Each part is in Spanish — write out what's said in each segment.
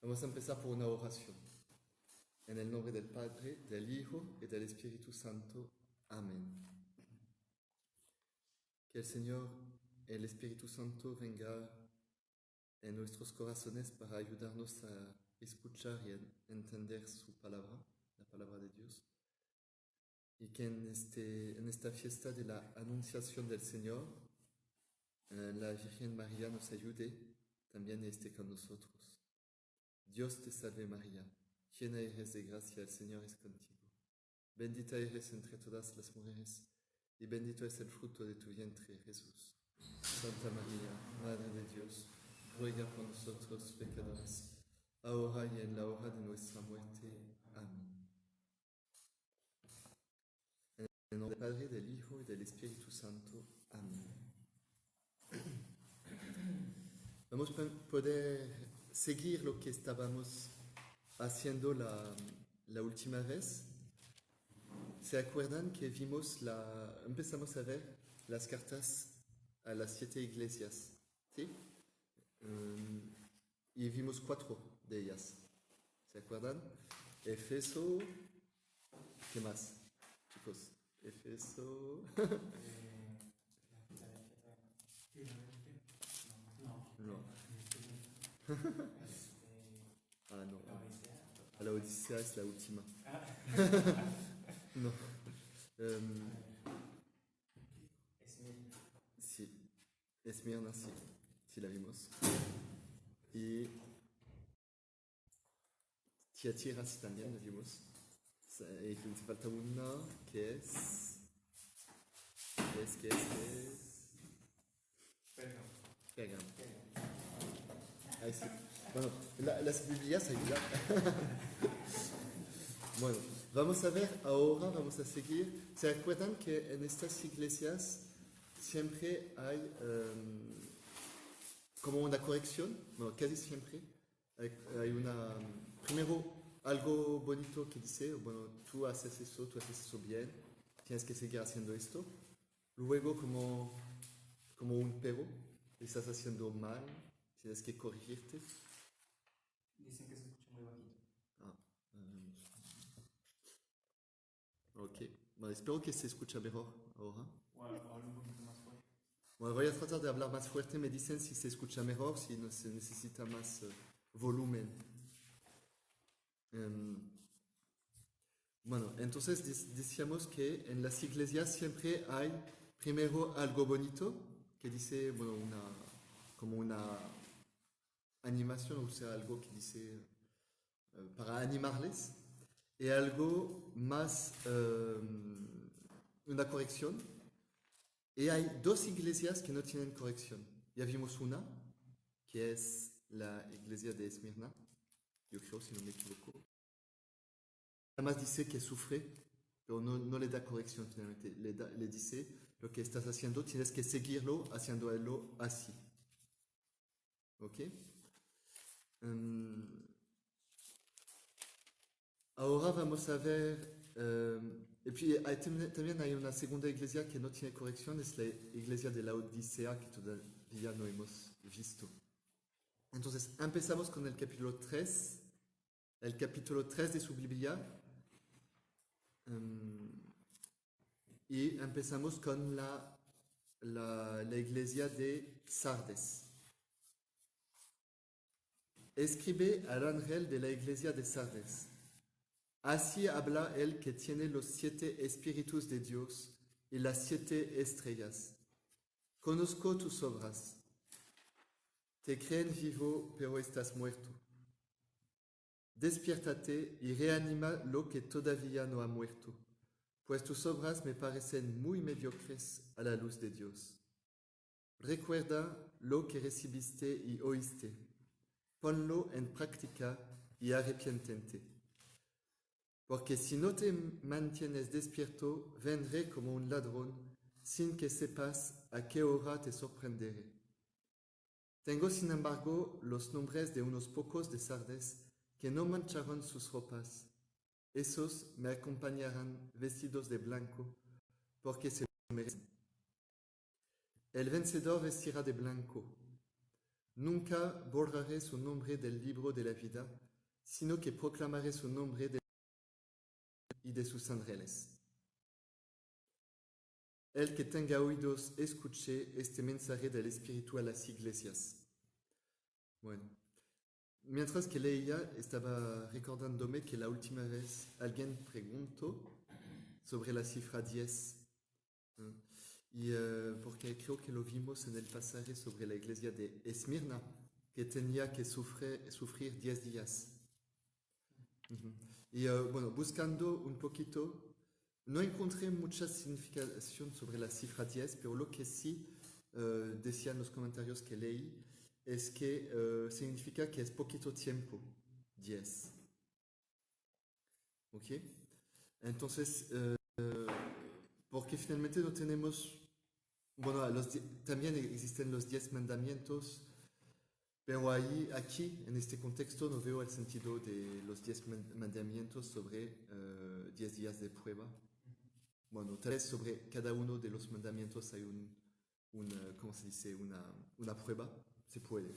Vamos a empezar por una oración. En el nombre del Padre, del Hijo y del Espíritu Santo. Amén. Que el Señor, el Espíritu Santo, venga en nuestros corazones para ayudarnos a escuchar y a entender su palabra, la palabra de Dios. Y que en esta fiesta de la Anunciación del Señor, la Virgen María nos ayude también y esté con nosotros. Dios te salve María, llena eres de gracia, el Señor es contigo. Bendita eres entre todas las mujeres, y bendito es el fruto de tu vientre, Jesús. Santa María, Madre de Dios, ruega por nosotros pecadores, ahora y en la hora de nuestra muerte. Amén. En el nombre del Padre, del Hijo y del Espíritu Santo. Amén. Vamos a poder seguir lo que estábamos haciendo la última vez. ¿Se acuerdan que empezamos a ver las cartas a las 7 iglesias? ¿Sí? Y vimos 4 de ellas. ¿Se acuerdan? Éfeso. ¿Qué más, chicos? Éfeso. No. Ah, no. La Odisea es la última. No. Sí. Esmirna, sí. Sí, la vimos. Y Tiatira, sí, también la vimos. Y falta una que es. ¿Qué es? Pérgamo. Ahí sí. Bueno, las Biblias ayudan. Bueno, vamos a ver ahora, vamos a seguir. ¿Se acuerdan que en estas iglesias siempre hay como una corrección? Bueno, casi siempre hay una. Primero, algo bonito que dice, bueno, tú haces eso bien, tienes que seguir haciendo esto. Luego, como un pero, estás haciendo mal, tienes que corregirte. Dicen que se escucha muy bajito. Ok, bueno, espero que se escuche mejor ahora. Habla un poquito más fuerte. Bueno, voy a tratar de hablar más fuerte, me dicen si se escucha mejor, si no se necesita más volumen. Bueno, entonces decíamos que en las iglesias siempre hay primero algo bonito, que dice, bueno, como una animación, o sea, algo que dice para animarles, y algo más, una corrección. Y hay 2 iglesias que no tienen corrección. Ya vimos una, que es la iglesia de Esmirna, yo creo, si no me equivoco. Además dice que sufre, pero no le da corrección finalmente. Le dice, lo que estás haciendo, tienes que seguirlo haciéndolo así. ¿Ok? Ahora vamos a ver, y puis también hay una segunda iglesia que no tiene corrección, es la iglesia de la Odisea que todavía no hemos visto. Entonces, empezamos con el capítulo 3 de su Biblia, y empezamos con la iglesia de Sardes. Escribe al ángel de la iglesia de Sardes. Así habla el que tiene los 7 espíritus de Dios y las 7 estrellas. Conozco tus obras. Te creen vivo, pero estás muerto. Despiértate y reanima lo que todavía no ha muerto, pues tus obras me parecen muy mediocres a la luz de Dios. Recuerda lo que recibiste y oíste. Ponlo en práctica y arrepiéntete. Porque si no te mantienes despierto, vendré como un ladrón, sin que sepas a qué hora te sorprenderé. Tengo, sin embargo, los nombres de unos pocos de Sardes que no mancharon sus ropas. Esos me acompañarán vestidos de blanco, porque se lo merecen. El vencedor vestirá de blanco. Nunca borraré su nombre del libro de la vida, sino que proclamaré su nombre y de sus ángeles. El que tenga oídos, escuche este mensaje del Espíritu a las iglesias. Bueno, mientras que leía, estaba recordándome que la última vez alguien preguntó sobre la cifra 10. ¿No? Y porque creo que lo vimos en el pasaje sobre la iglesia de Esmirna, que tenía que sufrir 10 días. Uh-huh. Y bueno, buscando un poquito, no encontré mucha significación sobre la cifra 10, pero lo que sí decían los comentarios que leí es que significa que es poquito tiempo, 10. ¿Ok? Entonces, porque finalmente no tenemos, bueno, también existen los 10 mandamientos, pero aquí, en este contexto, no veo el sentido de los 10 mandamientos sobre 10 días de prueba. Bueno, tal vez sobre cada uno de los mandamientos hay ¿cómo se dice? Una prueba, se puede,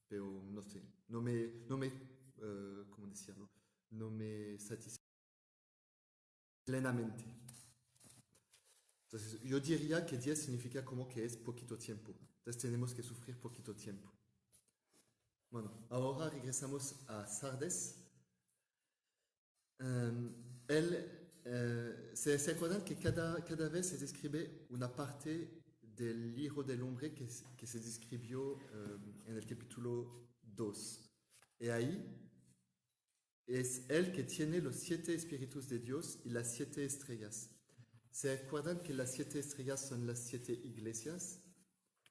pero no sé, ¿cómo decirlo? No me satisface plenamente. Entonces, yo diría que 10 significa como que es poquito tiempo. Entonces, tenemos que sufrir poquito tiempo. Bueno, ahora regresamos a Sardes. ¿Se acuerdan que cada vez se describe una parte del Hijo del Hombre que se describió en el capítulo 2? Y ahí es él que tiene los 7 espíritus de Dios y las 7 estrellas. ¿Se acuerdan que las 7 estrellas son las 7 iglesias?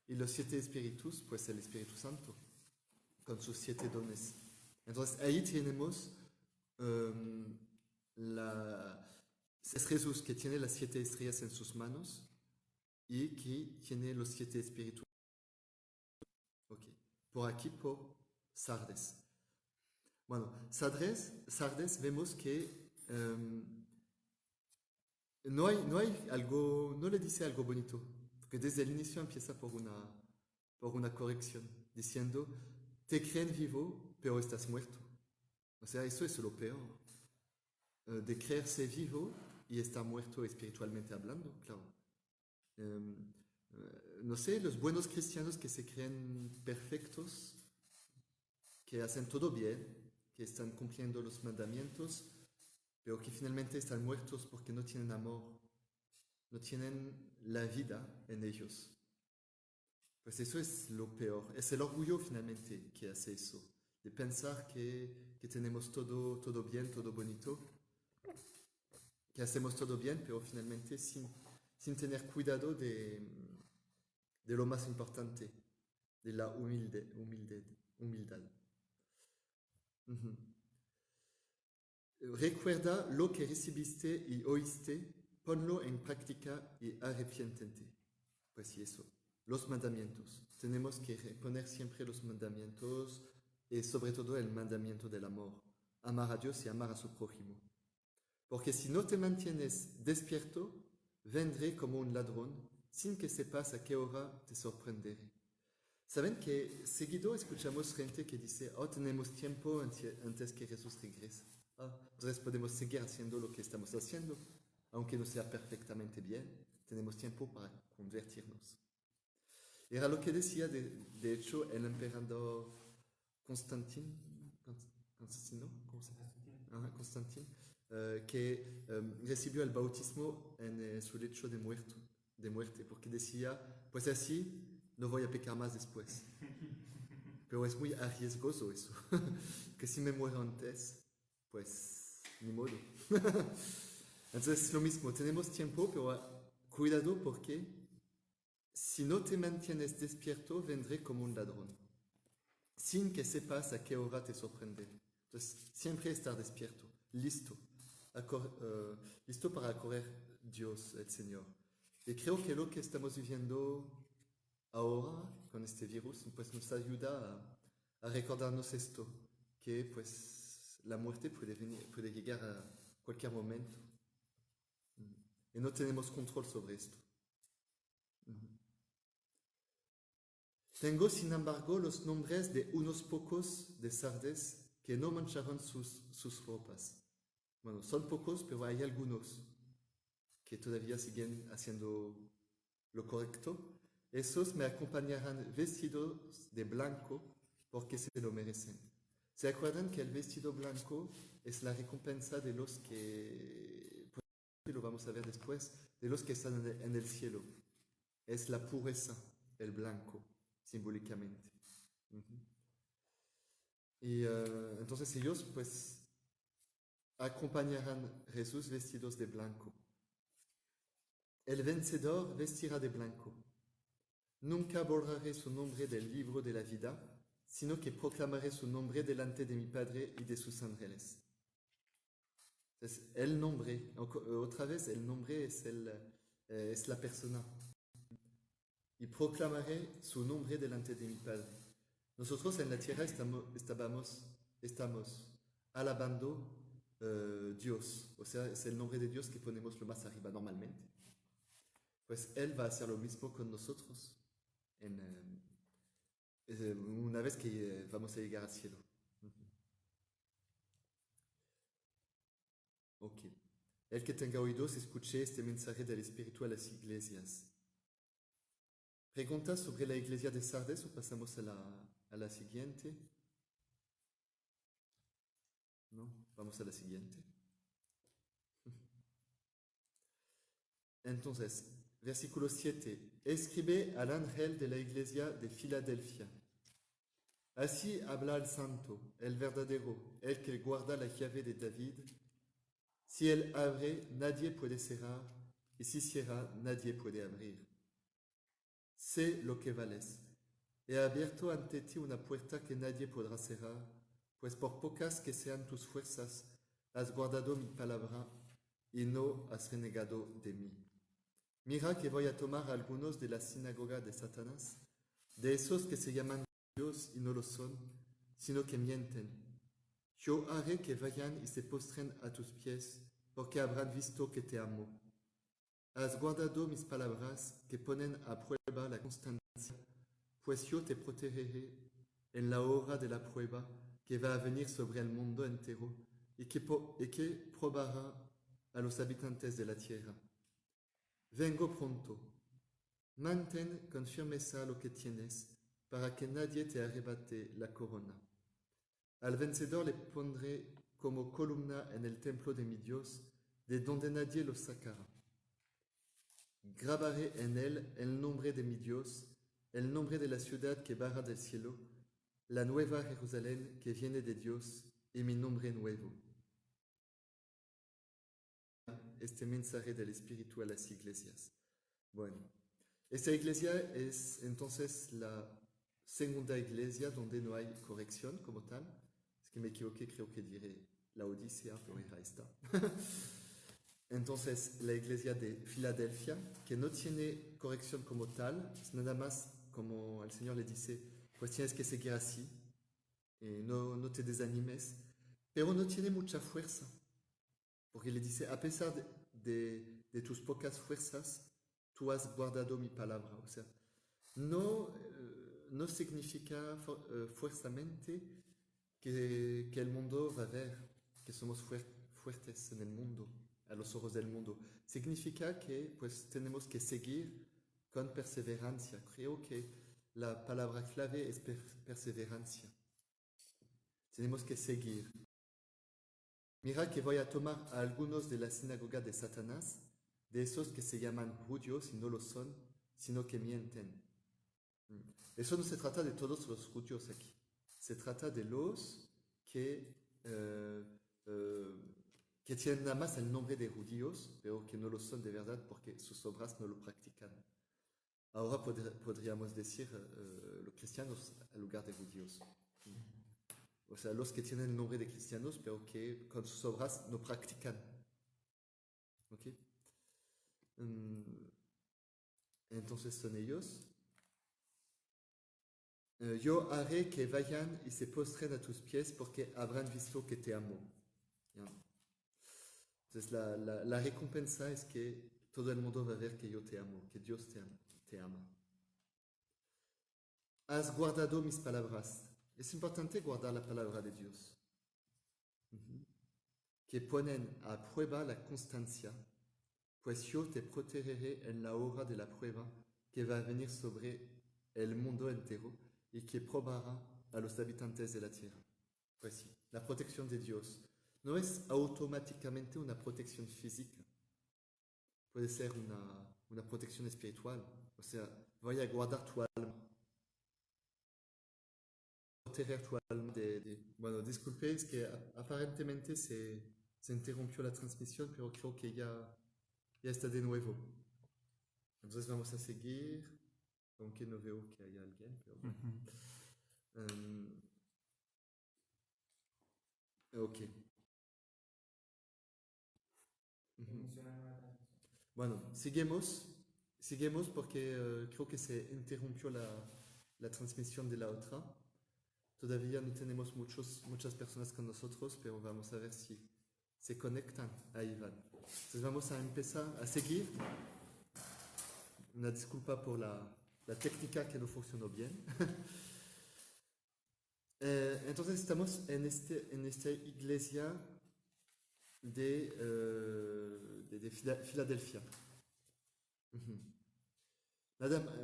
Y los 7 espíritus, pues el Espíritu Santo, con sus 7 dones. Entonces ahí tenemos es Jesús que tiene las 7 estrellas en sus manos y que tiene los 7 espíritus. Ok. Por aquí, por Sardes. Bueno, Sardes vemos que no hay algo, no le dice algo bonito, porque desde el inicio empieza por una corrección, diciendo, te creen vivo, pero estás muerto. O sea, eso es lo peor, de creerse vivo y estar muerto espiritualmente hablando, claro. No sé, los buenos cristianos que se creen perfectos, que hacen todo bien, que están cumpliendo los mandamientos, pero que finalmente están muertos porque no tienen amor, no tienen la vida en ellos. Pues eso es lo peor. Es el orgullo finalmente que hace eso, de pensar que tenemos todo bien, todo bonito, que hacemos todo bien, pero finalmente sin tener cuidado de lo más importante, de la humildad. Uh-huh. Recuerda lo que recibiste y oíste, ponlo en práctica y arrepiéntete. Pues sí, eso. Los mandamientos. Tenemos que poner siempre los mandamientos y sobre todo el mandamiento del amor. Amar a Dios y amar a su prójimo. Porque si no te mantienes despierto, vendré como un ladrón, sin que sepas a qué hora te sorprenderé. ¿Saben que seguido escuchamos gente que dice, oh, tenemos tiempo antes que Jesús regrese? Entonces podemos seguir haciendo lo que estamos haciendo, aunque no sea perfectamente bien, tenemos tiempo para convertirnos. Era lo que decía, de hecho, el emperador Constantino, ¿cómo se llama? Constantino, que recibió el bautismo en su lecho de muerte, porque decía, pues así no voy a pecar más después. Pero es muy arriesgoso eso, que si me muero antes, pues ni modo. Entonces es lo mismo, tenemos tiempo, pero cuidado porque si no te mantienes despierto, vendré como un ladrón, sin que sepas a qué hora te sorprenderé. Entonces siempre estar despierto, listo, listo para correr Dios, el Señor. Y creo que lo que estamos viviendo ahora con este virus pues nos ayuda a recordarnos esto, que pues la muerte puede llegar a cualquier momento y no tenemos control sobre esto. Tengo, sin embargo, los nombres de unos pocos de Sardes que no mancharon sus ropas. Bueno, son pocos, pero hay algunos que todavía siguen haciendo lo correcto. Esos me acompañarán vestidos de blanco porque se lo merecen. ¿Se acuerdan que el vestido blanco es la recompensa de los que, pues, lo vamos a ver después, de los que están en el cielo? Es la pureza, el blanco, simbólicamente. Uh-huh. Y entonces ellos pues acompañarán a Jesús vestidos de blanco. El vencedor vestirá de blanco. Nunca borraré su nombre del libro de la vida, sino que proclamaré su nombre delante de mi Padre y de sus ángeles. Entonces, el nombre, otra vez, el nombre es la persona. Y proclamaré su nombre delante de mi Padre. Nosotros en la tierra estamos alabando Dios, o sea, es el nombre de Dios que ponemos lo más arriba normalmente. Pues Él va a hacer lo mismo con nosotros una vez que vamos a llegar al cielo. Ok. El que tenga oídos, escuche este mensaje del Espíritu a las iglesias. ¿Preguntas sobre la iglesia de Sardes o pasamos a la siguiente? ¿No? Vamos a la siguiente. Entonces, versículo 7. Escribe al ángel de la iglesia de Filadelfia. Así habla el santo, el verdadero, el que guarda la llave de David. Si él abre, nadie puede cerrar, y si cierra, nadie puede abrir. Sé lo que vales. He abierto ante ti una puerta que nadie podrá cerrar, pues por pocas que sean tus fuerzas, has guardado mi palabra y no has renegado de mí. Mira que voy a tomar a algunos de la sinagoga de Satanás, de esos que se llaman Dios y no lo son, sino que mienten. Yo haré que vayan y se postren a tus pies, porque habrán visto que te amo. Has guardado mis palabras que ponen a prueba la constancia, pues yo te protegeré en la hora de la prueba que va a venir sobre el mundo entero y que probará a los habitantes de la tierra. Vengo pronto. Mantén con firmeza lo que tienes, para que nadie te arrebate la corona. Al vencedor le pondré como columna en el templo de mi Dios, de donde nadie lo sacará. Grabaré en él el nombre de mi Dios, el nombre de la ciudad que baja del cielo, la nueva Jerusalén que viene de Dios y mi nombre nuevo. Este mensaje del Espíritu a las iglesias. Bueno, esta iglesia es entonces la segunda iglesia donde no hay corrección como tal. Es que me equivoqué, creo que diré la Odisea, pero era esta. Entonces, la iglesia de Filadelfia, que no tiene corrección como tal, es nada más como el Señor le dice, pues tienes que seguir así, no te desanimes, pero no tiene mucha fuerza, porque le dice, a pesar de tus pocas fuerzas, tú has guardado mi palabra. O sea, no significa fuertemente que el mundo va a ver que somos fuertes en el mundo, a los ojos del mundo. Significa que pues tenemos que seguir con perseverancia. Creo que la palabra clave es perseverancia. Tenemos que seguir. Mira que voy a tomar a algunos de la sinagoga de Satanás, de esos que se llaman judíos y no lo son, sino que mienten. Eso no se trata de todos los judíos aquí. Se trata de los que tienen nada más el nombre de judíos, pero que no lo son de verdad porque sus obras no lo practican. Ahora podríamos decir los cristianos en lugar de judíos. O sea, los que tienen el nombre de cristianos, pero que con sus obras no practican. ¿Ok? Entonces son ellos. Yo haré que vayan y se postren a tus pies porque habrán visto que te amo. ¿Ya? Entonces la recompensa es que todo el mundo va a ver que yo te amo, que Dios te ama. has guardado mis palabras. Es importante guardar la palabra de Dios. Que ponen a prueba la constancia, pues yo te protegeré en la hora de la prueba que va a venir sobre el mundo entero y que probará a los habitantes de la tierra. Pues sí, la protección de Dios no es automáticamente una protección física, puede ser una protección espiritual, o sea, voy a guardar tu alma, proteger tu alma Bueno, disculpe, es que aparentemente se interrumpió la transmisión, pero creo que ya está de nuevo. Entonces vamos a seguir, aunque no veo que haya alguien, pero bueno. Ok. Bueno, seguimos porque creo que se interrumpió la transmisión de la otra. Todavía no tenemos muchas personas con nosotros, pero vamos a ver si se conectan. Ahí van. Entonces vamos a empezar a seguir. Una disculpa por la técnica que no funcionó bien. Entonces estamos en esta iglesia de Filadelfia.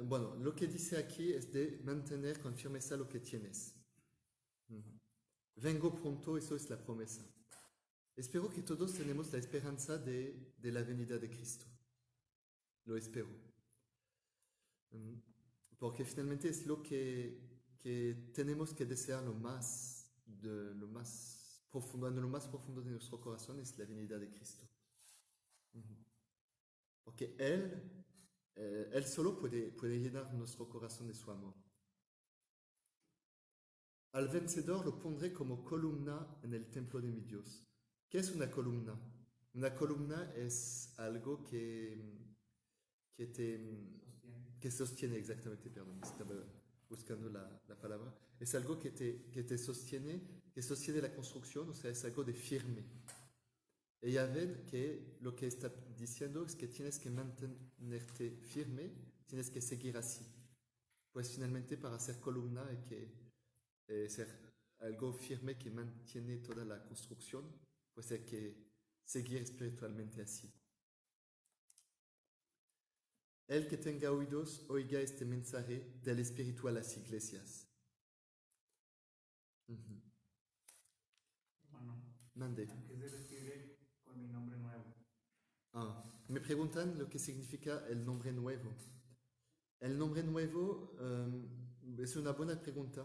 Bueno, lo que dice aquí es de mantener con firmeza lo que tienes. Vengo pronto, eso es la promesa. Espero que todos tenemos la esperanza de la venida de Cristo. Lo espero. Porque finalmente es lo que tenemos que desear lo más profundo, en lo más profundo de nuestro corazón es la venida de Cristo. Porque Él solo puede llenar nuestro corazón de su amor. Al vencedor lo pondré como columna en el templo de mi Dios. ¿Qué es una columna? Una columna es algo que sostiene exactamente, perdón, estaba buscando la palabra. Es algo que te sostiene, que sostiene la construcción, o sea, es algo de firme. Y ya ven que lo que está diciendo es que tienes que mantenerte firme, tienes que seguir así. Pues finalmente para ser columna hay que ser algo firme que mantiene toda la construcción, pues hay que seguir espiritualmente así. El que tenga oídos, oiga este mensaje del Espíritu a las iglesias. Hermano, Mande. ¿a qué se refiere con mi nombre nuevo? Me preguntan lo que significa el nombre nuevo. El nombre nuevo es una buena pregunta.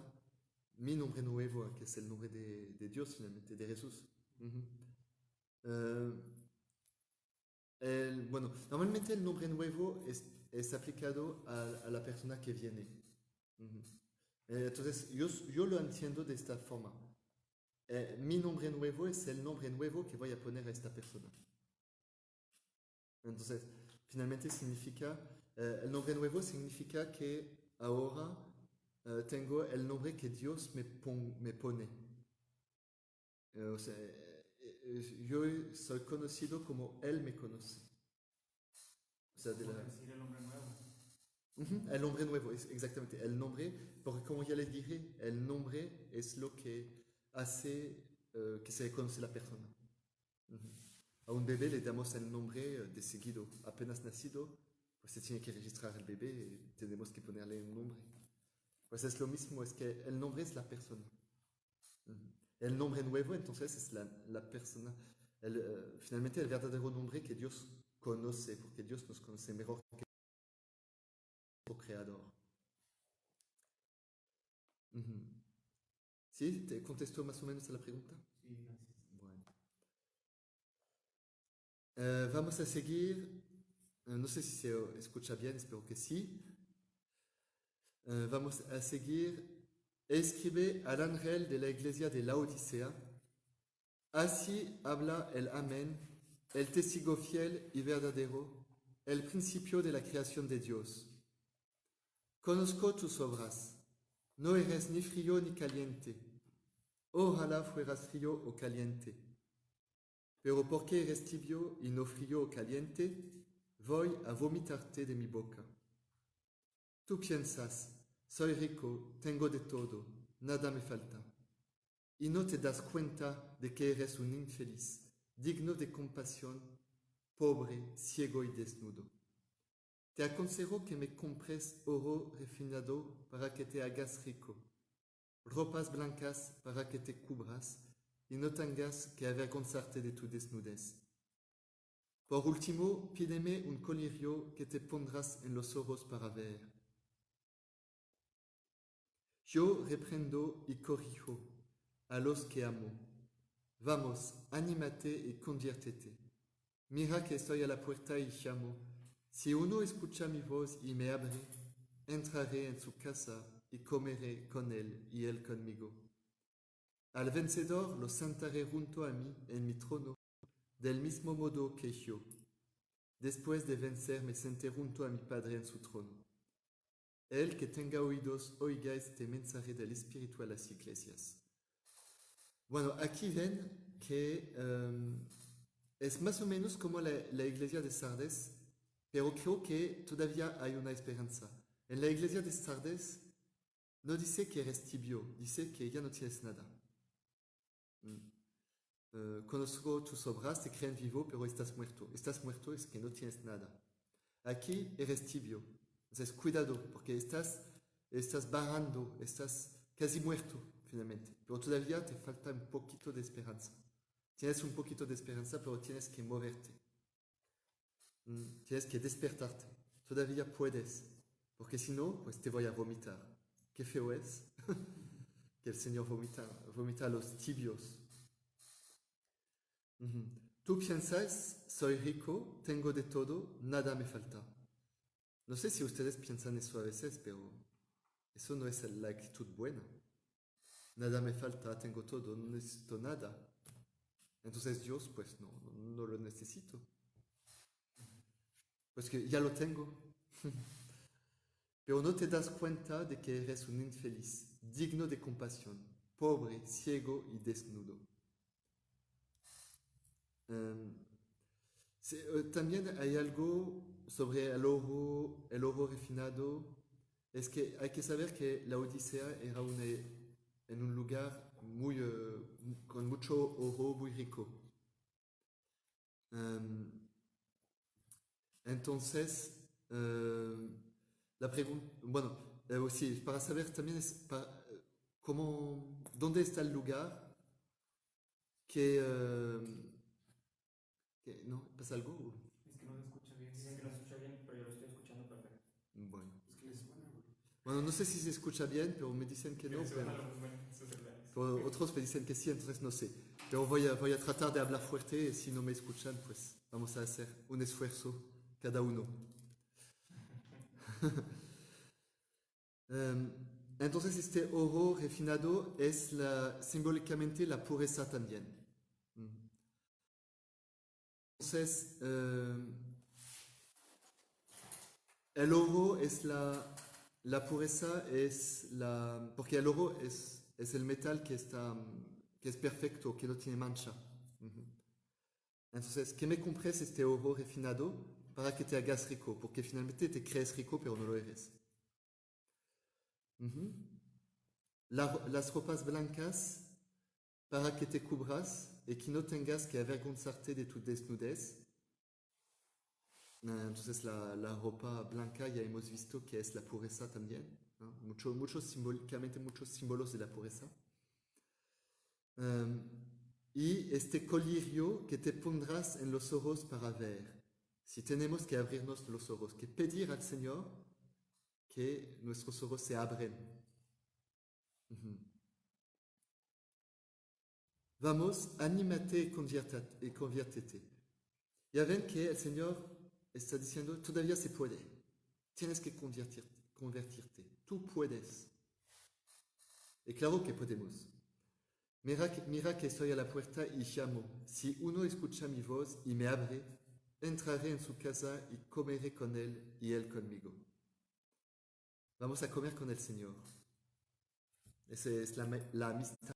Mi nombre nuevo, que es el nombre de Dios finalmente, de Jesús. Bueno, normalmente el nombre nuevo es aplicado a la persona que viene. Entonces, yo lo entiendo de esta forma. Mi nombre nuevo es el nombre nuevo que voy a poner a esta persona. Entonces, finalmente significa, el nombre nuevo significa que ahora tengo el nombre que Dios me pone. O sea, yo soy conocido como Él me conoce. O sea, ¿Puedo decir el hombre nuevo? El nombre nuevo, es exactamente. El nombre, porque como ya les dije, el nombre es lo que hace que se conoce la persona. A un bebé le damos el nombre de seguido. Apenas nacido, pues se tiene que registrar el bebé y tenemos que ponerle un nombre. Pues es lo mismo, es que el nombre es la persona. El nombre nuevo entonces es la persona. Finalmente el verdadero nombre que Dios conoce, porque Dios nos conoce mejor que nuestro creador. ¿Sí? ¿Te contestó más o menos a la pregunta? Sí, gracias. Bueno. Vamos a seguir. No sé si se escucha bien, espero que sí. Vamos a seguir. Escribe al ángel de la iglesia de Laodicea. Así habla el Amén, el testigo fiel y verdadero, el principio de la creación de Dios. Conozco tus obras. No eres ni frío ni caliente. Ojalá fueras frío o caliente. Pero porque eres tibio y no frío o caliente, voy a vomitarte de mi boca. Tú piensas, soy rico, tengo de todo, nada me falta. Y no te das cuenta de que eres un infeliz, digno de compasión, pobre, ciego y desnudo. Te aconsejo que me compres oro refinado para que te hagas rico, ropas blancas para que te cubras y no tengas que avergonzarte de tu desnudez. Por último, pídeme un colirio que te pondrás en los ojos para ver. Yo reprendo y corrijo a los que amo. Vamos, anímate y conviértete. Mira que estoy a la puerta y llamo. Si uno escucha mi voz y me abre, entraré en su casa y comeré con él y él conmigo. Al vencedor lo sentaré junto a mí en mi trono, del mismo modo que yo. Después de vencer me senté junto a mi Padre en su trono. El que tenga oídos, oiga este mensaje del Espíritu a las iglesias. Bueno, aquí ven que es más o menos como la iglesia de Sardes, pero creo que todavía hay una esperanza. En la iglesia de Sardes no dice que eres tibio, dice que ya no tienes nada. Conozco tus obras, te creen vivo, pero estás muerto. Estás muerto es que no tienes nada. Aquí eres tibio. Entonces, cuidado, porque estás barrando, estás casi muerto, finalmente. Pero todavía te falta un poquito de esperanza. Tienes un poquito de esperanza, pero tienes que moverte. Tienes que despertarte. Todavía puedes, porque si no, pues te voy a vomitar. Qué feo es que el Señor vomita a los tibios. Tú piensas, soy rico, tengo de todo, nada me falta. No sé si ustedes piensan eso a veces, pero eso no es la actitud buena. Nada me falta, tengo todo, no necesito nada. Entonces Dios, pues no lo necesito. Pues que ya lo tengo. Pero no te das cuenta de que eres un infeliz, digno de compasión, pobre, ciego y desnudo. También hay algo sobre el oro refinado. Es que hay que saber que la Odisea era en un lugar con mucho oro muy rico. Entonces, la pregunta, bueno, sí, para saber también dónde está el lugar ¿no? ¿Pasa algo? Es que no se escucha bien. Dicen que no se escucha bien, pero yo lo estoy escuchando perfecto. Bueno. Es que les suena, güey. Bueno, no sé si se escucha bien, pero me dicen que no, pero otros me dicen que sí, entonces no sé. Pero voy a tratar de hablar fuerte y si no me escuchan, pues vamos a hacer un esfuerzo cada uno. Entonces este oro refinado es simbólicamente la pureza también. Entonces, el oro es la pureza, porque el oro es el metal que es perfecto, que no tiene mancha. Entonces, que me compres este oro refinado para que te hagas rico, porque finalmente te crees rico, pero no lo eres. Las ropas blancas para que te cubras y que no tengas que avergonzarte de tu desnudez. Entonces la ropa blanca ya hemos visto que es la pureza también, ¿no? Simbólicamente muchos símbolos de la pureza. Y este colirio que te pondrás en los ojos para ver. Si tenemos que abrirnos los ojos, que pedir al Señor que nuestros ojos se abren. Vamos, anímate y conviértete. Ya ven que el Señor está diciendo, todavía se puede. Tienes que convertirte. Tú puedes. Y claro que podemos. Mira que estoy a la puerta y llamo. Si uno escucha mi voz y me abre, entraré en su casa y comeré con él y él conmigo. Vamos a comer con el Señor. Esa es la amistad.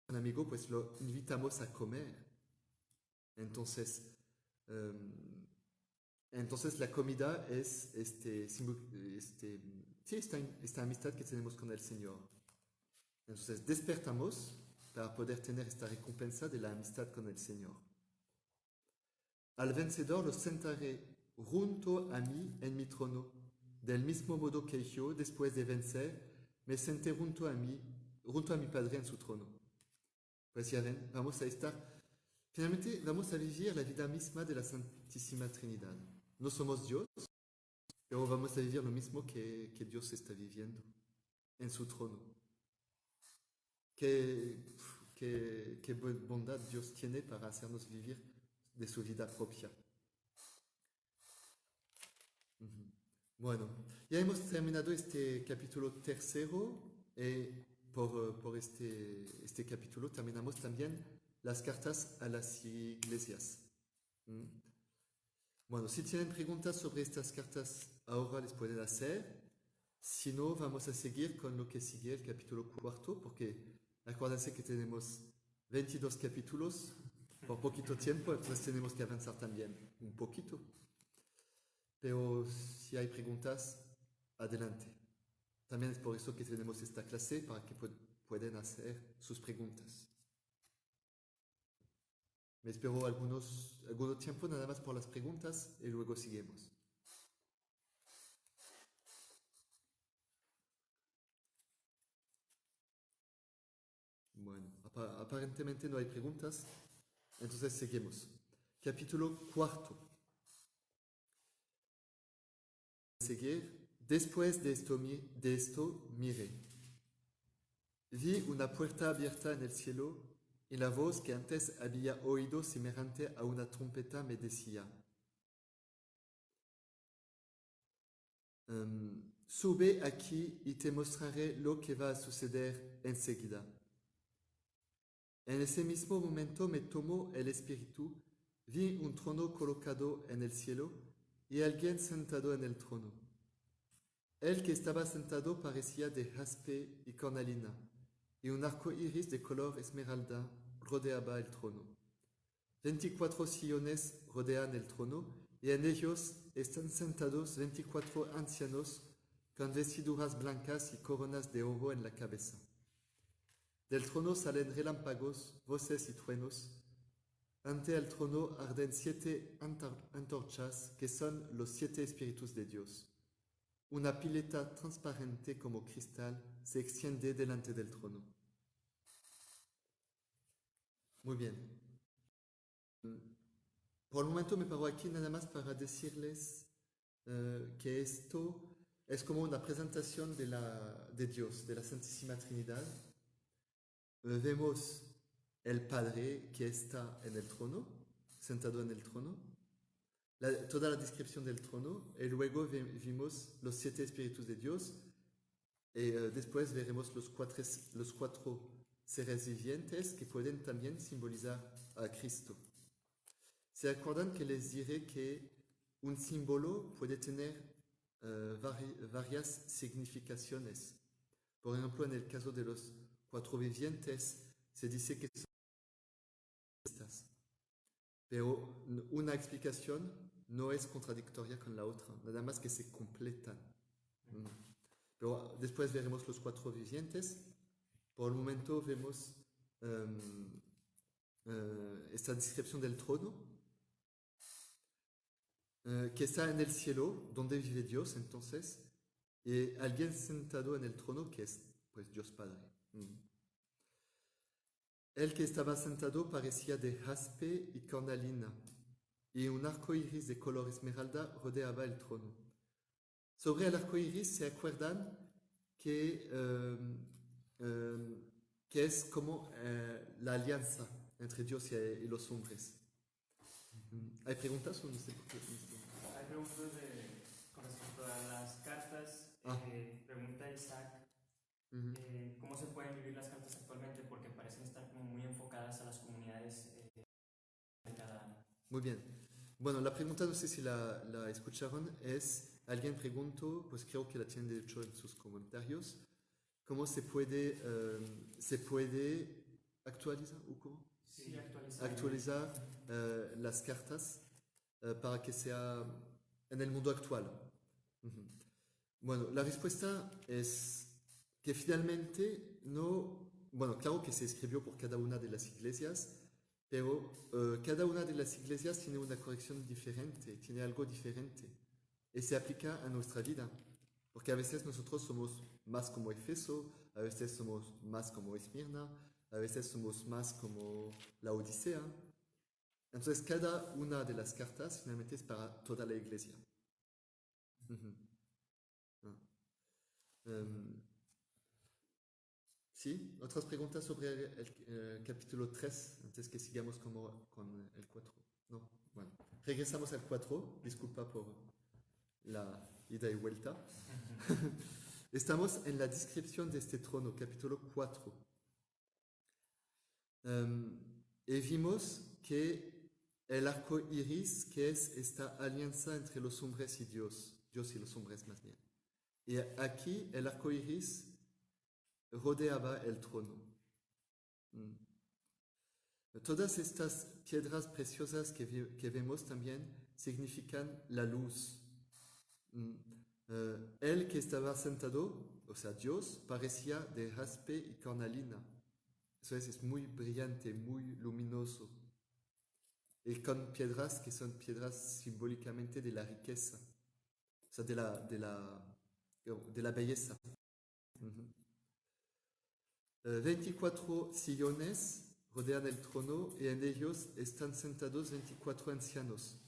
Un amigo, pues lo invitamos a comer. Entonces, entonces la comida es sí, esta amistad que tenemos con el Señor. Entonces despertamos para poder tener esta recompensa de la amistad con el Señor. Al vencedor lo sentaré junto a mí en mi trono, del mismo modo que yo, después de vencer, me senté junto a mi Padre en su trono. Pues ya ven, vamos a estar, finalmente vamos a vivir la vida misma de la Santísima Trinidad. No somos Dios, pero vamos a vivir lo mismo que Dios está viviendo en su trono. Qué bondad Dios tiene para hacernos vivir de su vida propia. Bueno, ya hemos terminado este capítulo tercero y por este capítulo terminamos también las cartas a las iglesias. Bueno, si tienen preguntas sobre estas cartas ahora les pueden hacer. Si no, vamos a seguir con lo que sigue el capítulo cuarto, porque acuérdense que tenemos 22 capítulos por poquito tiempo, entonces tenemos que avanzar también un poquito. Pero si hay preguntas, adelante. También es por eso que tenemos esta clase, para que puedan hacer sus preguntas. Me espero algún tiempo nada más por las preguntas y luego seguimos. Bueno, aparentemente no hay preguntas, entonces seguimos. Capítulo cuarto. Seguir. Después de esto miré. Vi una puerta abierta en el cielo y la voz que antes había oído semejante a una trompeta me decía: sube aquí y te mostraré lo que va a suceder enseguida. En ese mismo momento me tomó el espíritu, vi un trono colocado en el cielo y alguien sentado en el trono. El que estaba sentado parecía de jaspe y cornalina, y un arco iris de color esmeralda rodeaba el trono. 24 sillones rodean el trono, y en ellos están sentados 24 ancianos con vestiduras blancas y coronas de oro en la cabeza. Del trono salen relámpagos, voces y truenos. Ante el trono arden 7 antorchas, que son los 7 espíritus de Dios. Una pileta transparente como cristal se extiende delante del trono. Muy bien. Por el momento me paro aquí nada más para decirles que esto es como una presentación de Dios, de la Santísima Trinidad. Vemos el Padre que está en el trono, sentado en el trono, toda la descripción del trono, y luego vimos los 7 espíritus de Dios, y después veremos los cuatro seres vivientes que pueden también simbolizar a Cristo. ¿Se acuerdan que les diré que un símbolo puede tener varias significaciones? Por ejemplo, en el caso de los 4 vivientes, se dice que son estas. Pero una explicación no es contradictoria con la otra, nada más que se completan. Pero después veremos los 4 vivientes. Por el momento vemos esta descripción del trono, que está en el cielo, donde vive Dios, entonces, y alguien sentado en el trono, que es pues Dios Padre. El que estaba sentado parecía de jaspe y cornalina, y un arco iris de color esmeralda rodeaba el trono. Sobre el arco iris, ¿se acuerdan que es como la alianza entre Dios y los hombres? ¿Hay preguntas o no sé por qué? Hay preguntas con respecto a las cartas. Pregunta Isaac, ¿cómo se pueden vivir las cartas actualmente? Porque parecen estar como muy enfocadas a las comunidades de cada... Muy bien. Bueno, la pregunta, no sé si la escucharon, es, alguien preguntó, pues creo que la tienen de hecho en sus comentarios, ¿cómo se puede actualizar o cómo? Sí, Actualizar las cartas para que sea en el mundo actual. Bueno, la respuesta es que finalmente no, bueno, claro que se escribió por cada una de las iglesias, pero cada una de las iglesias tiene una corrección diferente, tiene algo diferente, y se aplica a nuestra vida, porque a veces nosotros somos más como Efeso, a veces somos más como Esmirna, a veces somos más como la Odisea. Entonces, cada una de las cartas finalmente es para toda la iglesia. ¿Sí? ¿Otras preguntas sobre el capítulo 3 antes que sigamos con el 4? No. Bueno, regresamos al 4. Disculpa por la ida y vuelta. Estamos en la descripción de este trono, capítulo 4. Y vimos que el arco iris, que es esta alianza entre los hombres y Dios y los hombres más bien. Y aquí el arco iris rodeaba el trono. Todas estas piedras preciosas que vemos también significan la luz. Él que estaba sentado, o sea, Dios, parecía de jaspe y cornalina. Eso es muy brillante, muy luminoso. Y con piedras que son piedras simbólicamente de la riqueza, o sea, de la belleza. 24 sillones rodean el trono y en ellos están sentados 24 ancianos.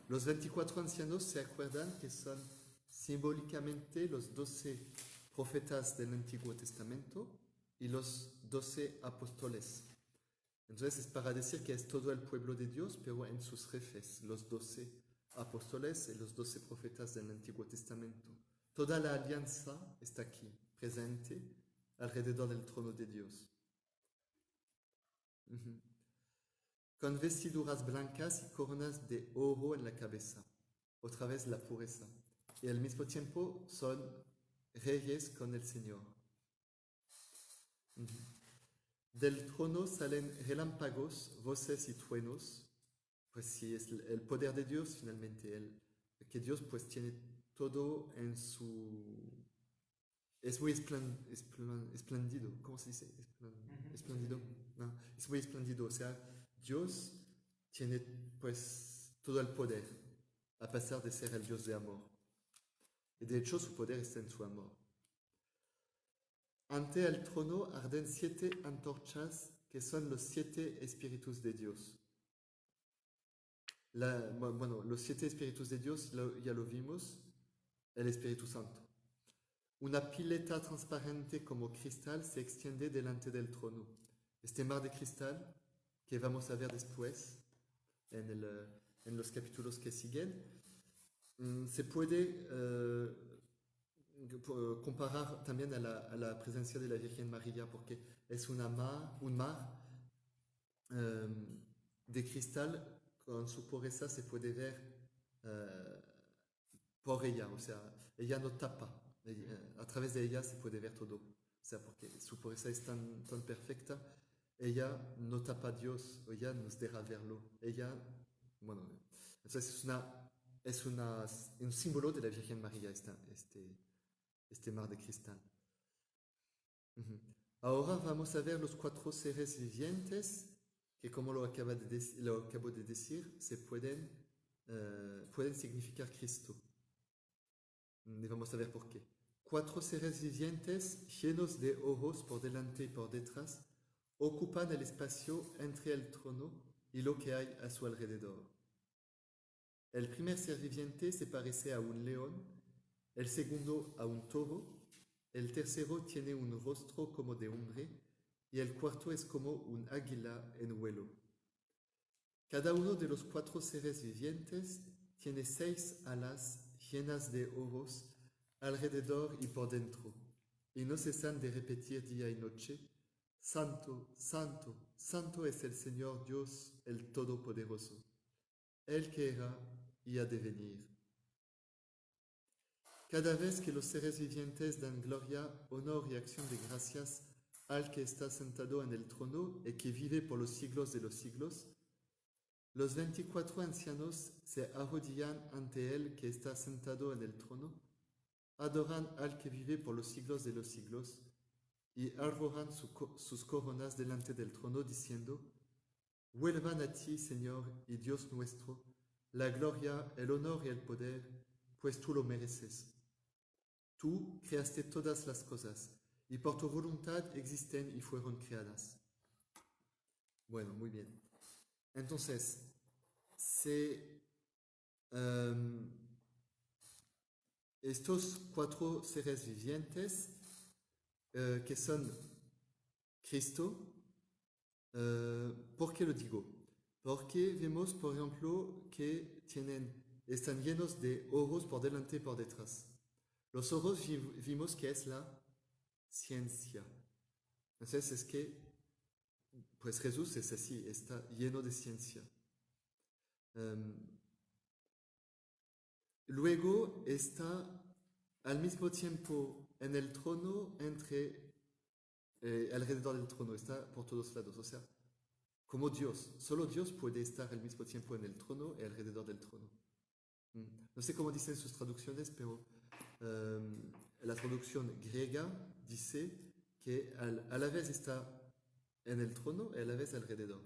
Los 24 ancianos se acuerdan que son simbólicamente los 12 profetas del Antiguo Testamento y los 12 apóstoles. Entonces es para decir que es todo el pueblo de Dios, pero en sus jefes, los 12 apóstoles y los 12 profetas del Antiguo Testamento. Toda la alianza está aquí, presente, alrededor del trono de Dios. Con vestiduras blancas y coronas de oro en la cabeza. Otra vez la pureza. Y al mismo tiempo son reyes con el Señor. Del trono salen relámpagos, voces y truenos. Pues sí, es el poder de Dios finalmente. Que Dios pues tiene todo en su... Es muy espléndido. ¿Cómo se dice? Espléndido. No, es muy espléndido. O sea, Dios tiene pues todo el poder, a pesar de ser el Dios de amor. Y de hecho su poder está en su amor. Ante el trono arden 7 antorchas que son los 7 espíritus de Dios. Bueno, los 7 espíritus de Dios ya lo vimos, el Espíritu Santo. Una pileta transparente como cristal se extiende delante del trono. Este mar de cristal, que vamos a ver después en los capítulos que siguen, se puede comparar también a la presencia de la Virgen María, porque es un mar de cristal, con su pureza se puede ver por ella, o sea, ella no tapa, a través de ella se puede ver todo, o sea, porque su pureza es tan perfecta, ella no tapa a Dios, ella nos deja verlo, ella, bueno, entonces es un símbolo de la Virgen María, este mar de cristal. Ahora vamos a ver los 4 seres vivientes que, como lo acabo de decir, pueden significar Cristo. Y vamos a ver por qué. 4 seres vivientes llenos de ojos por delante y por detrás ocupan el espacio entre el trono y lo que hay a su alrededor. El primer ser viviente se parece a un león, el segundo a un toro, el tercero tiene un rostro como de hombre y el cuarto es como un águila en vuelo. Cada uno de los 4 seres vivientes tiene 6 alas llenas de ojos alrededor y por dentro, y no cesan de repetir día y noche: Santo, Santo, Santo es el Señor Dios, el Todopoderoso, el que era y ha de venir. Cada vez que los seres vivientes dan gloria, honor y acción de gracias al que está sentado en el trono y que vive por los siglos de los siglos, Los 24 ancianos se arrodillan ante él que está sentado en el trono, adoran al que vive por los siglos de los siglos y arrojan sus coronas delante del trono diciendo: vuelvan a ti, Señor y Dios nuestro, la gloria, el honor y el poder, pues tú lo mereces. Tú creaste todas las cosas y por tu voluntad existen y fueron creadas. Bueno, muy bien. Entonces, estos 4 seres vivientes que son Cristo, ¿por qué lo digo? Porque vemos, por ejemplo, que están llenos de oros por delante y por detrás. Los oros vimos que es la ciencia. Entonces es que, pues Jesús es así, está lleno de ciencia. Luego está al mismo tiempo en el trono, alrededor del trono, está por todos lados. O sea, como Dios, solo Dios puede estar al mismo tiempo en el trono y alrededor del trono. No sé cómo dicen sus traducciones, pero la traducción griega dice que a la vez está en el trono y a la vez alrededor.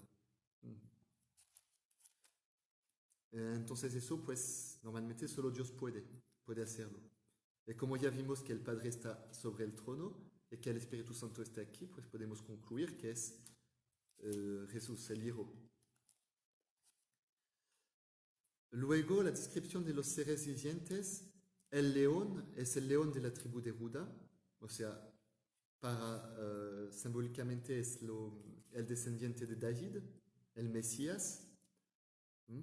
Entonces eso, pues, normalmente solo Dios puede hacerlo. Y como ya vimos que el Padre está sobre el trono y que el Espíritu Santo está aquí, pues podemos concluir que es Jesús, el Hijo. Luego, la descripción de los seres vivientes. El león es el león de la tribu de Judá, o sea, simbólicamente es el descendiente de David, el Mesías,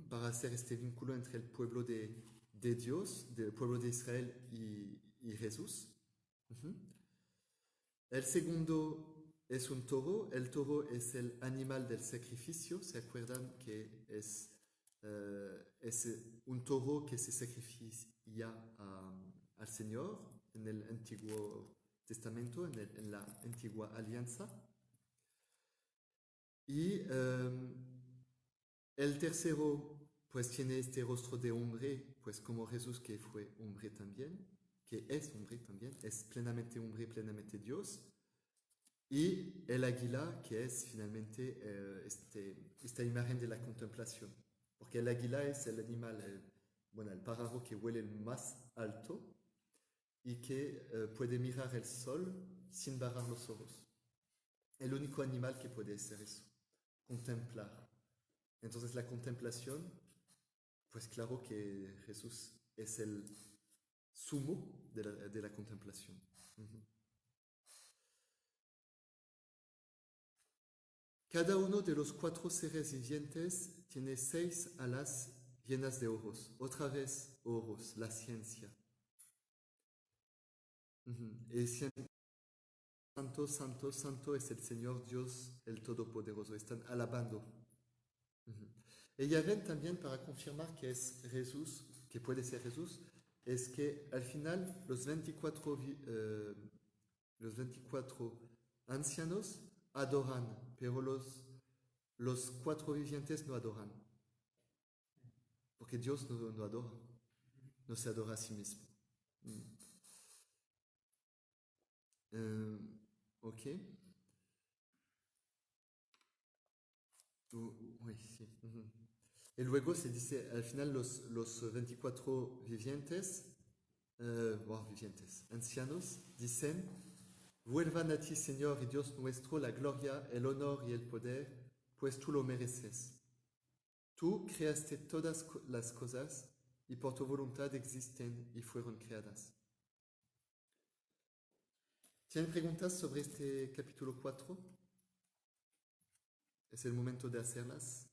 para hacer este vínculo entre el pueblo de Dios, del pueblo de Israel y Jesús. El segundo es un toro. El toro es el animal del sacrificio. ¿Se acuerdan que es un toro que se sacrifica al Señor en el Antiguo Testamento, en la Antigua Alianza? Y el tercero, pues tiene este rostro de hombre, pues como Jesús, que fue hombre también, que es hombre también, es plenamente hombre, plenamente Dios. Y el águila, que es finalmente esta imagen de la contemplación. Porque el águila es el animal, el pájaro que vuela el más alto y que puede mirar el sol sin bajar los ojos. El único animal que puede hacer eso, contemplar. Entonces la contemplación, pues claro que Jesús es el sumo de la contemplación. Cada uno de los 4 seres vivientes tiene 6 alas llenas de ojos. Otra vez ojos, la ciencia. Y santo, santo, santo es el Señor Dios, el Todopoderoso. Están alabando. Y ya ven también, para confirmar que es Jesús, que puede ser Jesús, es que al final los 24 ancianos adoran, pero los 4 vivientes no adoran. Porque Dios no adora, no se adora a sí mismo. Ok. Oui, sí. Y luego se dice, al final los 24 vivientes, ancianos, dicen: vuelvan a ti, Señor y Dios nuestro, la gloria, el honor y el poder, pues tú lo mereces. Tú creaste todas las cosas y por tu voluntad existen y fueron creadas. ¿Tienen preguntas sobre este capítulo 4? Es el momento de hacerlas.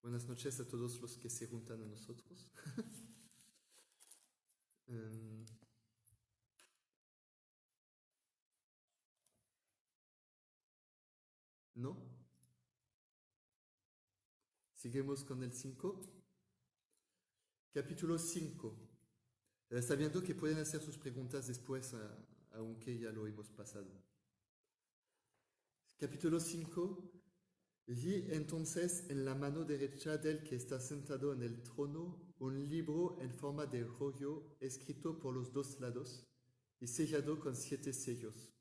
Buenas noches a todos los que se juntan a nosotros. ¿No? Seguimos con el 5. Capítulo 5. Está viendo que pueden hacer sus preguntas después, aunque ya lo hemos pasado. Capítulo 5. Vi entonces en la mano derecha del que está sentado en el trono un libro en forma de rollo escrito por los dos lados y sellado con 7 sellos.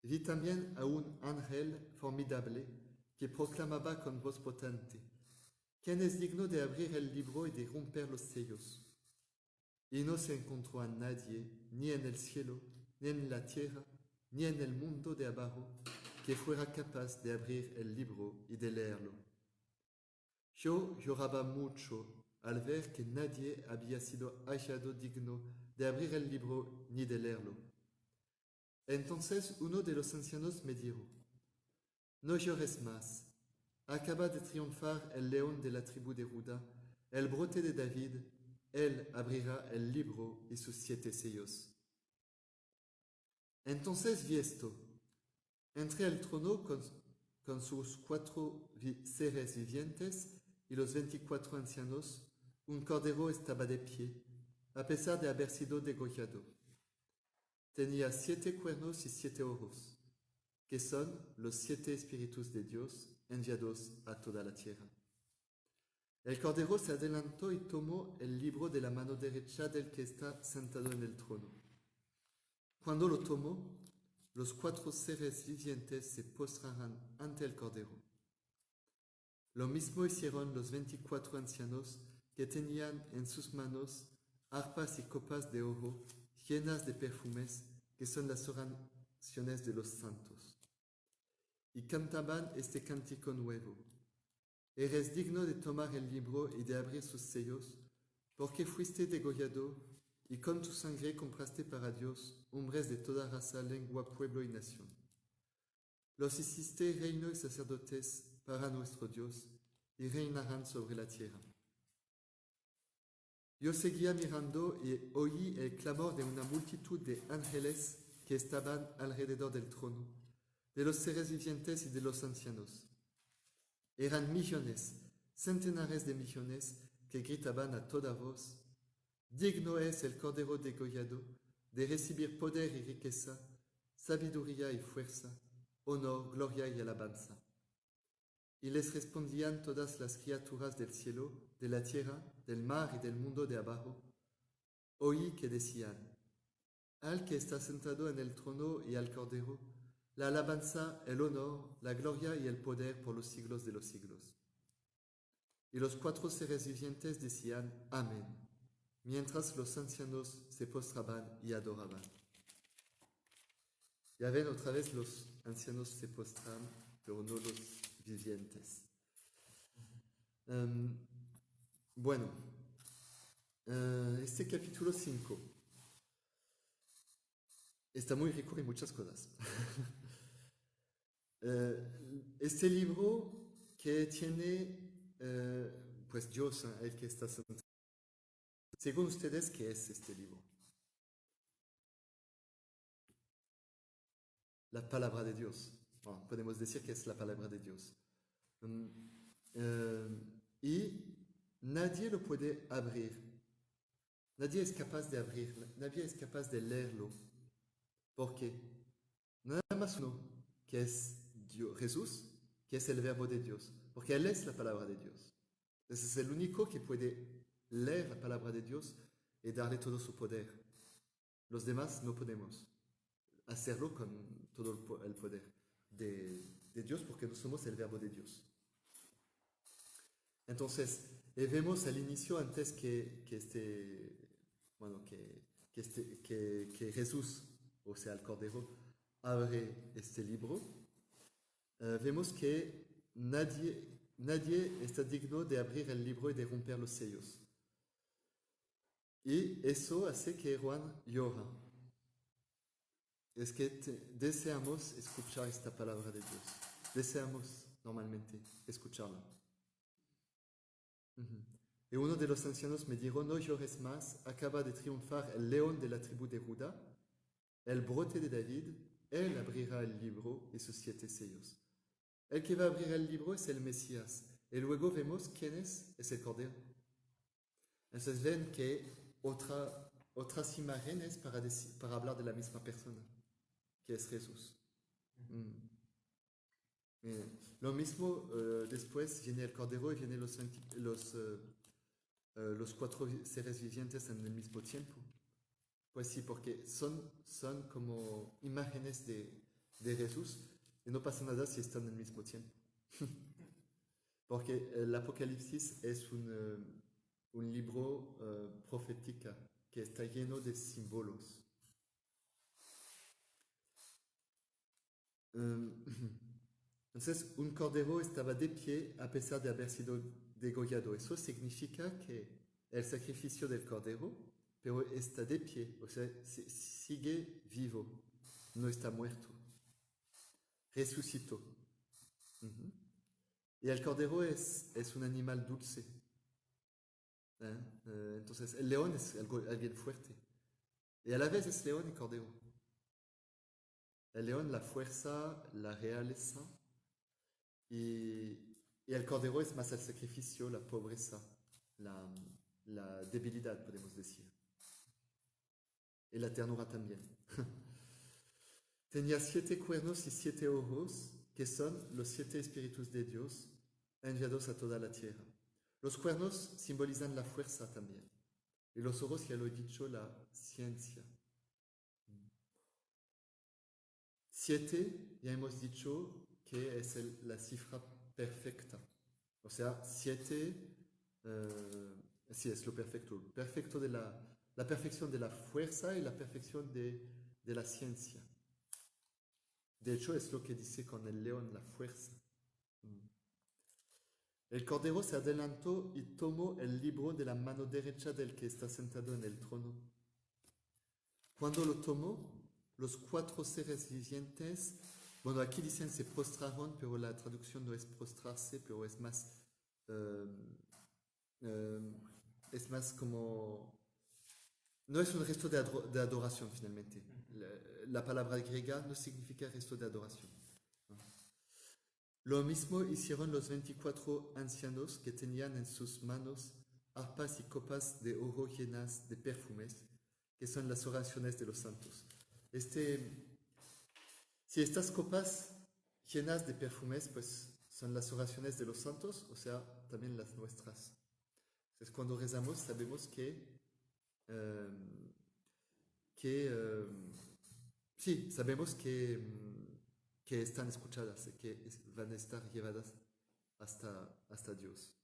Vi también a un ángel formidable que proclamaba con voz potente: ¿Quién es digno de abrir el libro y de romper los sellos? Y no se encontró a nadie, ni en el cielo, ni en la tierra, ni en el mundo de abajo, que fuera capaz de abrir el libro y de leerlo. Yo lloraba mucho al ver que nadie había sido hallado digno de abrir el libro ni de leerlo. Entonces uno de los ancianos me dijo: No llores más, acaba de triunfar el león de la tribu de Judá, el brote de David. Él abrirá el libro y sus 7 sellos. Entonces vi esto. Entre el trono con sus 4 seres vivientes y los 24 ancianos, un cordero estaba de pie, a pesar de haber sido degollado. Tenía 7 cuernos y 7 ojos, que son los 7 espíritus de Dios enviados a toda la tierra. El cordero se adelantó y tomó el libro de la mano derecha del que está sentado en el trono. Cuando lo tomó, los 4 seres vivientes se postrarán ante el cordero. Lo mismo hicieron los 24 ancianos que tenían en sus manos arpas y copas de oro llenas de perfumes, que son las oraciones de los santos. Y cantaban este cántico nuevo: Eres digno de tomar el libro y de abrir sus sellos, porque fuiste degollado y con tu sangre compraste para Dios hombres de toda raza, lengua, pueblo y nación. Los hiciste reino y sacerdotes para nuestro Dios, y reinarán sobre la tierra. Yo seguía mirando y oí el clamor de una multitud de ángeles que estaban alrededor del trono, de los seres vivientes y de los ancianos. Eran millones, centenares de millones, que gritaban a toda voz: Digno es el cordero degollado de recibir poder y riqueza, sabiduría y fuerza, honor, gloria y alabanza. Y les respondían todas las criaturas del cielo, de la tierra, del mar y del mundo de abajo. Oí que decían: Al que está sentado en el trono y al cordero, la alabanza, el honor, la gloria y el poder por los siglos de los siglos. Y los 4 seres vivientes decían: Amén, mientras los ancianos se postraban y adoraban. Ya ven, otra vez los ancianos se postran, pero no los vivientes. Bueno, este capítulo 5 está muy rico en muchas cosas. Este libro que tiene, pues Dios, el que está sentado. Según ustedes, ¿qué es este libro? La palabra de Dios. Bueno, podemos decir que es la palabra de Dios. Y nadie lo puede abrir. Nadie es capaz de abrir, nadie es capaz de leerlo. ¿Por qué? Nada más uno, que es Dios, Jesús, que es el verbo de Dios, porque Él es la palabra de Dios. Ese es el único que puede leer la palabra de Dios y darle todo su poder. Los demás no podemos hacerlo con todo el poder de Dios, porque no somos el verbo de Dios. Entonces, vemos al inicio, antes que Jesús, o sea, el Cordero, abre este libro, vemos que nadie está digno de abrir el libro y de romper los sellos. Y eso hace que Juan llora. Es que deseamos escuchar esta palabra de Dios. Deseamos normalmente escucharla. Y uno de los ancianos me dijo: No llores más, acaba de triunfar el león de la tribu de Judá, el brote de David. Él abrirá el libro y sus 7 sellos. El que va a abrir el libro es el Mesías. Y luego vemos quién es el Cordero. Entonces ven que otras imágenes para hablar de la misma persona, que es Jesús. Lo mismo, después viene el cordero y vienen los cuatro seres vivientes en el mismo tiempo. Pues sí, porque son como imágenes de Jesús y no pasa nada si están al mismo tiempo. Porque el Apocalipsis es un libro profético que está lleno de símbolos. Entonces, un cordero estaba de pie a pesar de haber sido degollado. Eso significa que el sacrificio del cordero, pero está de pie, o sea, sigue vivo, no está muerto. Resucitó. Y el cordero es un animal dulce. Entonces, el león es alguien fuerte. Y a la vez es león y cordero. El león, la fuerza, la realeza. Y el cordero es más el sacrificio, la pobreza, la debilidad, podemos decir. Y la ternura también. Tenía 7 cuernos y 7 ojos, que son los 7 espíritus de Dios enviados a toda la tierra. Los cuernos simbolizan la fuerza también. Y los ojos, ya lo he dicho, la ciencia. 7, ya hemos dicho que es la cifra perfecta. O sea, 7, sí, es lo perfecto. Perfecto de la perfección de la fuerza y la perfección de la ciencia. De hecho, es lo que dice con el león, la fuerza. El cordero se adelantó y tomó el libro de la mano derecha del que está sentado en el trono. Cuando lo tomó, los 4 seres vivientes, bueno, aquí dicen se postraron, pero la traducción no es prostrarse, pero es más como... No es un gesto de adoración finalmente. La palabra griega no significa gesto de adoración. Lo mismo hicieron los 24 ancianos que tenían en sus manos arpas y copas de oro llenas de perfumes, que son las oraciones de los santos. Si estas copas llenas de perfumes, pues son las oraciones de los santos, o sea, también las nuestras. Entonces, cuando rezamos, sabemos que sí, sabemos que están escuchadas, que van a estar llevadas hasta Dios.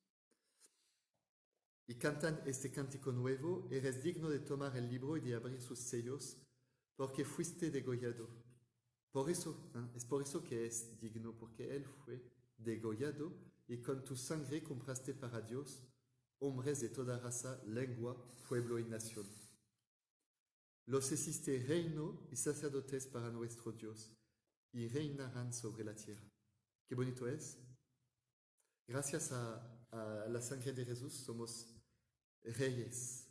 Y cantan este cántico nuevo: eres digno de tomar el libro y de abrir sus sellos, porque fuiste degollado. Por eso, es por eso que es digno, porque Él fue degollado y con tu sangre compraste para Dios hombres de toda raza, lengua, pueblo y nación. Los hiciste reino y sacerdotes para nuestro Dios, y reinarán sobre la tierra. Qué bonito es. Gracias a la sangre de Jesús somos reyes.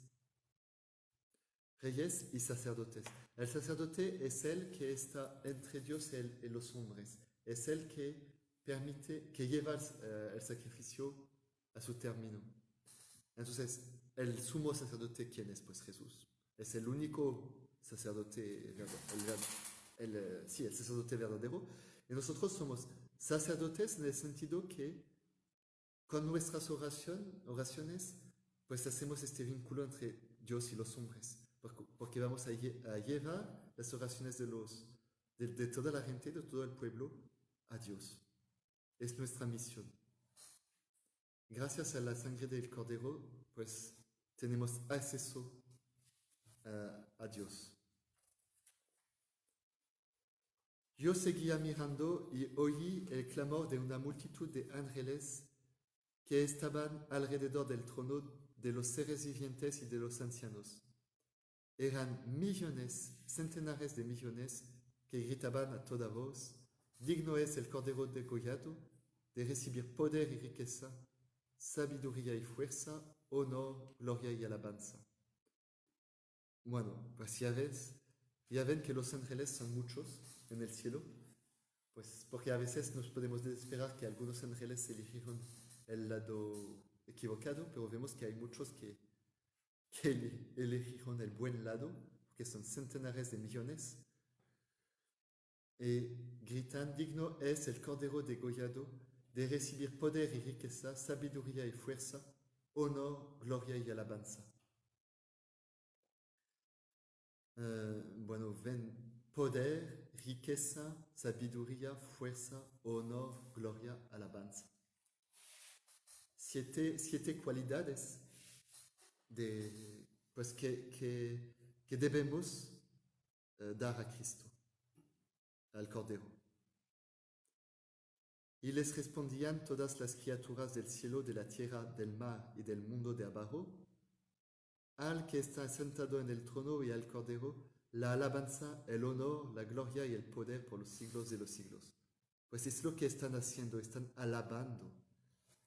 Reyes y sacerdotes. El sacerdote es el que está entre Dios y los hombres. Es el que permite, que lleva el sacrificio a su término. Entonces, el sumo sacerdote, ¿quién es? Pues Jesús. Es el único sacerdote, el sacerdote verdadero. Y nosotros somos sacerdotes en el sentido que con nuestras oraciones, pues hacemos este vínculo entre Dios y los hombres. Porque vamos a llevar las oraciones de toda la gente, de todo el pueblo, a Dios. Es nuestra misión. Gracias a la sangre del Cordero, pues tenemos acceso a Dios. Yo seguía mirando y oí el clamor de una multitud de ángeles que estaban alrededor del trono, de los seres vivientes y de los ancianos. Eran millones, centenares de millones, que gritaban a toda voz: digno es el Cordero degollado de recibir poder y riqueza, sabiduría y fuerza, honor, gloria y alabanza. Bueno, pues ya ven que los ángeles son muchos en el cielo, pues porque a veces nos podemos desesperar que algunos ángeles eligieron el lado equivocado, pero vemos que hay muchos que eligieron el buen lado, que son centenares de millones. y gritan, digno es el cordero degollado de recibir poder y riqueza, sabiduría y fuerza, honor, gloria y alabanza. Bueno, ven poder, riqueza, sabiduría, fuerza, honor, gloria, alabanza. Siete cualidades pues que debemos dar a Cristo, al Cordero. Y les respondían todas las criaturas del cielo, de la tierra, del mar y del mundo de abajo, al que está sentado en el trono y al Cordero, la alabanza, el honor, la gloria y el poder por los siglos de los siglos. Pues es lo que están haciendo, están alabando.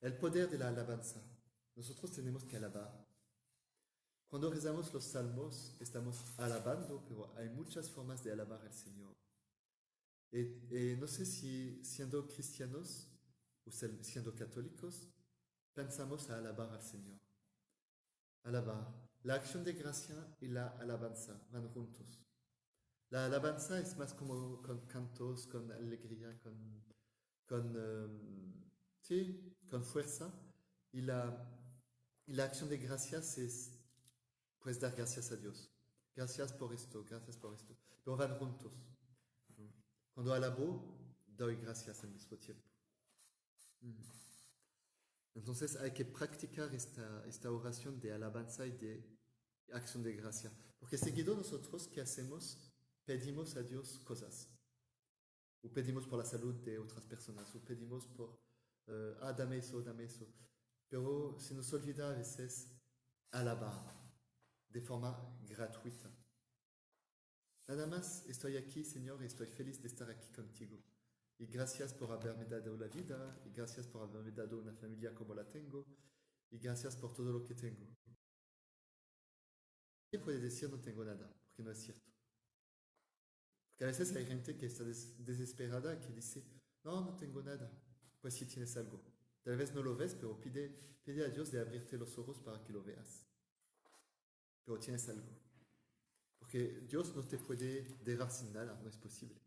El poder de la alabanza. Nosotros tenemos que alabar. Cuando rezamos los salmos, estamos alabando, pero hay muchas formas de alabar al Señor. No sé si siendo cristianos o siendo católicos, pensamos a alabar al Señor. Alabar. La acción de gracia y la alabanza van juntos. La alabanza es más como con cantos, con alegría, con fuerza. Y la acción de gracias es pues dar gracias a Dios. Gracias por esto, gracias por esto. Pero van juntos. Cuando alabo, doy gracias al mismo tiempo. Entonces hay que practicar esta oración de alabanza y de acción de gracia. Porque seguido nosotros, ¿qué hacemos? Pedimos a Dios cosas. O pedimos por la salud de otras personas. O pedimos por, dame eso, dame eso. Pero se nos olvida a veces alabar de forma gratuita. Nada más estoy aquí, Señor, y estoy feliz de estar aquí contigo. Y gracias por haberme dado la vida, y gracias por haberme dado una familia como la tengo, y gracias por todo lo que tengo. Nadie puede decir no tengo nada, porque no es cierto. Porque a veces hay gente que está desesperada, que dice, no tengo nada. Pues sí tienes algo. Tal vez no lo ves, pero pide a Dios de abrirte los ojos para que lo veas. Pero tienes algo. Porque Dios no te puede dejar sin nada, no es posible.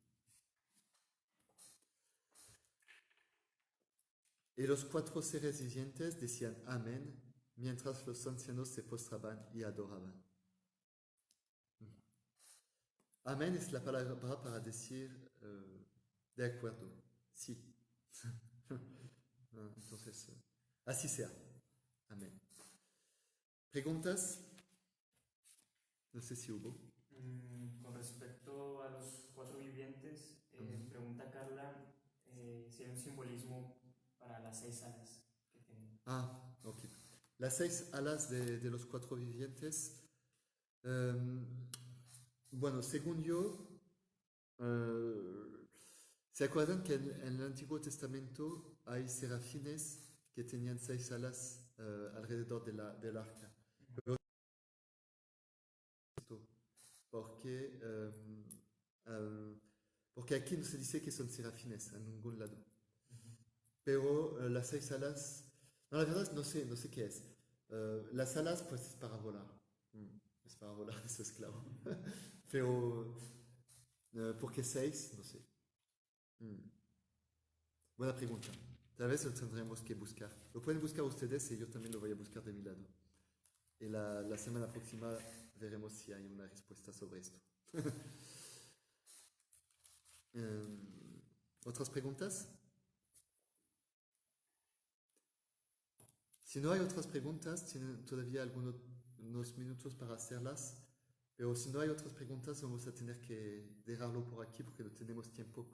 Y los 4 seres vivientes decían amén, mientras los ancianos se postraban y adoraban. Amén es la palabra para decir de acuerdo, sí. Entonces, así sea. Amén. ¿Preguntas? No sé si hubo. Con respecto a los 4 vivientes, pregunta Carla si hay un simbolismo para las 6 alas que tienen. Ok. Las 6 alas de los 4 vivientes. Bueno, según yo, ¿se acuerdan que en el Antiguo Testamento hay serafines que tenían 6 alas alrededor del arca? Porque, porque aquí no se dice que son serafines en ningún lado. Pero las 6 alas, no, la verdad no sé qué es. Las alas pues es para volar. Es para volar, eso es claro. Pero, ¿por qué 6? No sé. Buena pregunta. Tal vez lo tendremos que buscar. Lo pueden buscar ustedes y yo también lo voy a buscar de mi lado. Y la semana próxima veremos si hay una respuesta sobre esto. ¿Otras preguntas? Si no hay otras preguntas, tienen todavía unos minutos para hacerlas. Pero si no hay otras preguntas, vamos a tener que dejarlo por aquí porque no tenemos tiempo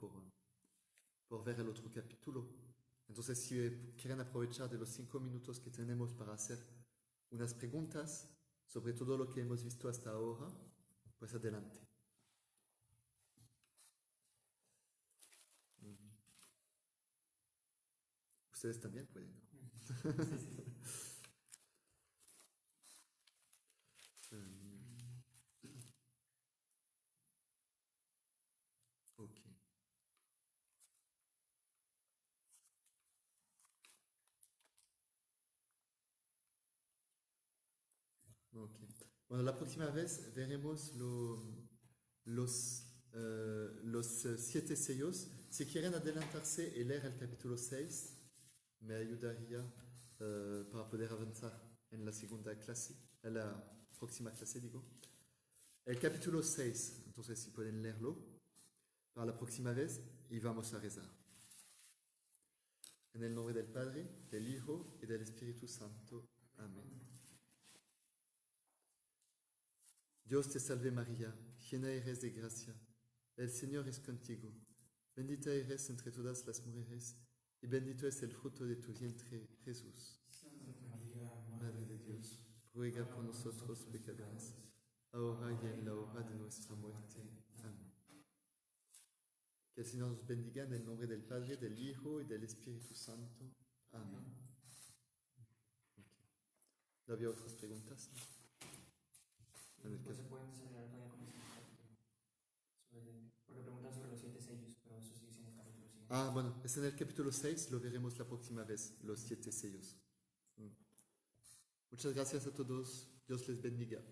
por ver el otro capítulo. Entonces, si quieren aprovechar de los 5 minutos que tenemos para hacer unas preguntas sobre todo lo que hemos visto hasta ahora, pues adelante. Ustedes también pueden, ¿no? Ok. Ok. Bueno, la próxima vez veremos los los 7 sellos. Si quieren adelantarse y leer el capítulo 6, me ayudaría para poder avanzar en la segunda clase, en la próxima clase, digo. El capítulo 6, entonces si pueden leerlo para la próxima vez y vamos a rezar. En el nombre del Padre, del Hijo y del Espíritu Santo. Amén. Dios te salve María, llena eres de gracia, el Señor es contigo, bendita eres entre todas las mujeres y bendito es el fruto de tu vientre, Jesús. Santa María, Madre de Dios, ruega por nosotros pecadores, ahora y en la hora de nuestra muerte. Amén. Que el Señor nos bendiga en el nombre del Padre, del Hijo y del Espíritu Santo. Amén. Okay. ¿No había otras preguntas? Después se pueden desarrollar todavía con este capítulo. Porque preguntan sobre los 7 sellos, pero eso sigue siendo el capítulo siguiente. Ah, bueno, es en el capítulo 6, lo veremos la próxima vez, los 7 sellos. Muchas gracias a todos, Dios les bendiga.